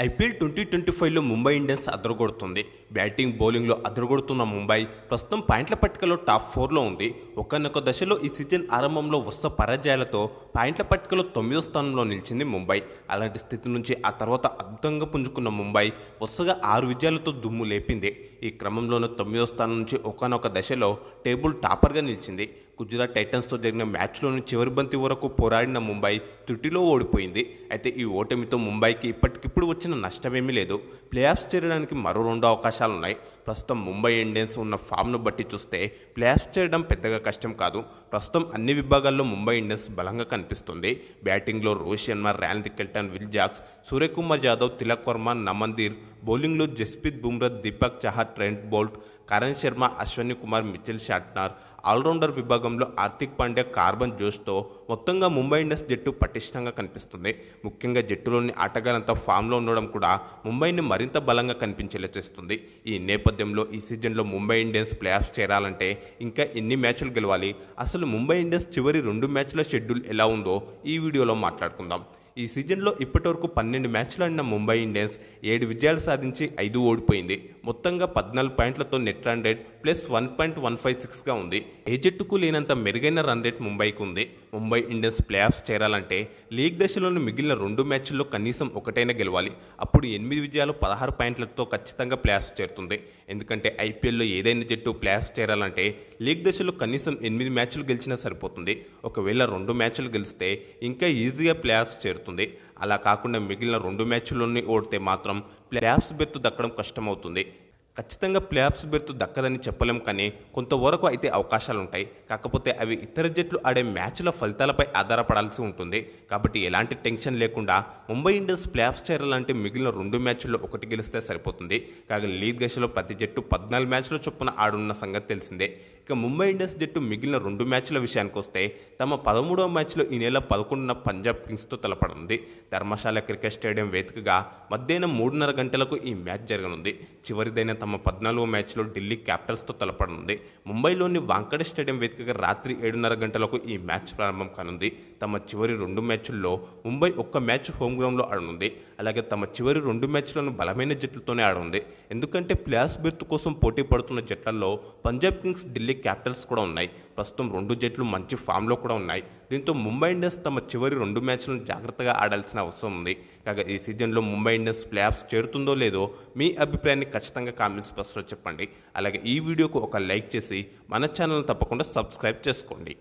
IPL 2025లో Mumbai Indians అదరగొడుతుంది. Batting, బౌలింగ్లో అదరగొడుతున్న ముంబై ప్రస్తుతం పాయింట్ల పట్టికలో టాప్ 4లో ఉంది. ఒకానొక దశలో ఈ సీజన్ ఆరంభంలో వరుస పరాజయాలతో పాయింట్ల పట్టికలో 9వ స్థానంలో నిలిచింది ముంబై. అలాంటి స్థితి నుంచి ఆ తర్వాత అద్భుతంగా పుంజుకున్న ముంబై వరుసగా 6 విజయాలతో దుమ్ము లేపింది. ఈ క్రమంలోనే 9వ స్థానం నుంచి ఒకానొక దశలో టేబుల్ టాపర్గా నిలిచింది. గుజరాత్ టైటన్స్తో జరిగిన మ్యాచ్లోని చివరి బంతి వరకు పోరాడిన ముంబై త్రుటిలో ఓడిపోయింది. అయితే ఈ ఓటమితో ముంబైకి ఇప్పటికిప్పుడు వచ్చిన నష్టమేమీ లేదు. ప్లే ఆఫ్స్ చేరడానికి మరో 2 అవకాశాలున్నాయి. ప్రస్తుతం ముంబై ఇండియన్స్ ఉన్న ఫామ్ను బట్టి చూస్తే ప్లే ఆఫ్స్ చేయడం పెద్దగా కష్టం కాదు. ప్రస్తుతం అన్ని విభాగాల్లో ముంబై ఇండియన్స్ బలంగా కనిపిస్తుంది. బ్యాటింగ్లో Rohit Sharma, Ryan Rickelton, Will Jacks, Suryakumar Yadav, Tilak Varma, నమందీర్, బౌలింగ్లో Jasprit Bumrah, Deepak Chahar, Trent Boult, Karan Sharma, Ashwani Kumar, Mitchell Santner, all rounder విభాగంలో హార్దిక్ పాండ్యా, కార్బన్ జోష్తో మొత్తంగా ముంబై ఇండియన్స్ జట్టు పటిష్టంగా కనిపిస్తుంది. ముఖ్యంగా జట్టులోని ఆటగాళ్లంతా ఫామ్లో ఉండడం కూడా ముంబైని మరింత బలంగా కనిపించేలా చేస్తుంది. ఈ నేపథ్యంలో ఈ సీజన్లో ముంబై ఇండియన్స్ ప్లే ఆఫ్స్ చేరాలంటే ఇంకా ఎన్ని మ్యాచ్లు గెలవాలి, అసలు ముంబై ఇండియన్స్ చివరి 2 మ్యాచ్ల షెడ్యూల్ ఎలా ఉందో ఈ వీడియోలో మాట్లాడుకుందాం. ఈ సీజన్లో ఇప్పటివరకు 12 మ్యాచ్లు ఆడిన ముంబై ఇండియన్స్ 7 విజయాలు సాధించి 5 ఓడిపోయింది. మొత్తంగా 14 పాయింట్లతో నెట్ రన్ రేట్ ప్లస్ 1.156గా ఉంది. ఏ జట్టుకు లేనంత మెరుగైన రన్ రేట్ ముంబైకి ఉంది. ముంబై ఇండియన్స్ ప్లే ఆఫ్స్ చేరాలంటే లీగ్ దశలోని మిగిలిన 2 మ్యాచ్ల్లో కనీసం ఒకటైనా గెలవాలి. అప్పుడు 8 విజయాలు 16 పాయింట్లతో ఖచ్చితంగా ప్లే ఆఫ్స్ చేరుతుంది. ఎందుకంటే ఐపీఎల్లో ఏదైనా జట్టు ప్లే ఆఫ్స్ చేరాలంటే లీగ్ దశలో కనీసం 8 మ్యాచ్లు గెలిచినా సరిపోతుంది. ఒకవేళ 2 మ్యాచ్లు గెలిస్తే ఇంకా ఈజీగా ప్లే ఆఫ్స్ చేరుతుంది. అలా కాకుండా మిగిలిన 2 మ్యాచ్ల్లోనే ఓడితే మాత్రం ప్లే ఆఫ్స్ బెర్త్ దక్కడం కష్టమవుతుంది. ఖచ్చితంగా ప్లే ఆఫ్స్ బెర్త్ దక్కదని చెప్పలేం, కానీ కొంతవరకు అయితే అవకాశాలుంటాయి. కాకపోతే అవి ఇతర జట్లు ఆడే మ్యాచ్ల ఫలితాలపై ఆధారపడాల్సి ఉంటుంది. కాబట్టి ఎలాంటి టెన్షన్ లేకుండా ముంబై ఇండియన్స్ ప్లే ఆఫ్స్ చేరాలంటే మిగిలిన 2 మ్యాచ్ల్లో ఒకటి గెలిస్తే సరిపోతుంది. కాగా లీగ్ దశలో ప్రతి జట్టు 14 మ్యాచ్ల చొప్పున ఆడున్న సంగతి తెలిసిందే. ఇక ముంబై ఇండియన్స్ జట్టు మిగిలిన 2 మ్యాచ్ల విషయానికి వస్తే తమ 13వ మ్యాచ్లో ఈ నెల 11న పంజాబ్ కింగ్స్తో తలపడనుంది. ధర్మశాల క్రికెట్ స్టేడియం వేదికగా మధ్యాహ్నం 3:30 గంటలకు ఈ మ్యాచ్ జరగనుంది. చివరిదైన తమ 14వ మ్యాచ్లో ఢిల్లీ క్యాపిటల్స్తో తలపడనుంది. ముంబైలోని వాంకడే స్టేడియం వేదికగా రాత్రి 7:30 గంటలకు ఈ మ్యాచ్ ప్రారంభం కానుంది. తమ చివరి 2 మ్యాచ్ల్లో ముంబై ఒక్క మ్యాచ్ హోమ్ గ్రౌండ్లో ఆడనుంది. అలాగే తమ చివరి 2 మ్యాచ్లను బలమైన జట్లతోనే ఆడనుంది. ఎందుకంటే ప్లే ఆఫ్స్ బెర్త్ కోసం పోటీ పడుతున్న జట్లలో పంజాబ్ కింగ్స్, ఢిల్లీ క్యాపిటల్స్ కూడా ఉన్నాయి. ప్రస్తుతం 2 జట్లు మంచి ఫామ్లో కూడా ఉన్నాయి. దీంతో ముంబై ఇండియన్స్ తమ చివరి 2 మ్యాచ్లను జాగ్రత్తగా ఆడాల్సిన అవసరం ఉంది. కాగా ఈ సీజన్లో ముంబై ఇండియన్స్ ప్లే ఆఫ్స్ చేరుతుందో లేదో మీ అభిప్రాయాన్ని ఖచ్చితంగా కామెంట్స్ బాక్స్లో చెప్పండి. అలాగే ఈ వీడియోకు ఒక లైక్ చేసి మన ఛానల్ని తప్పకుండా సబ్స్క్రైబ్ చేసుకోండి.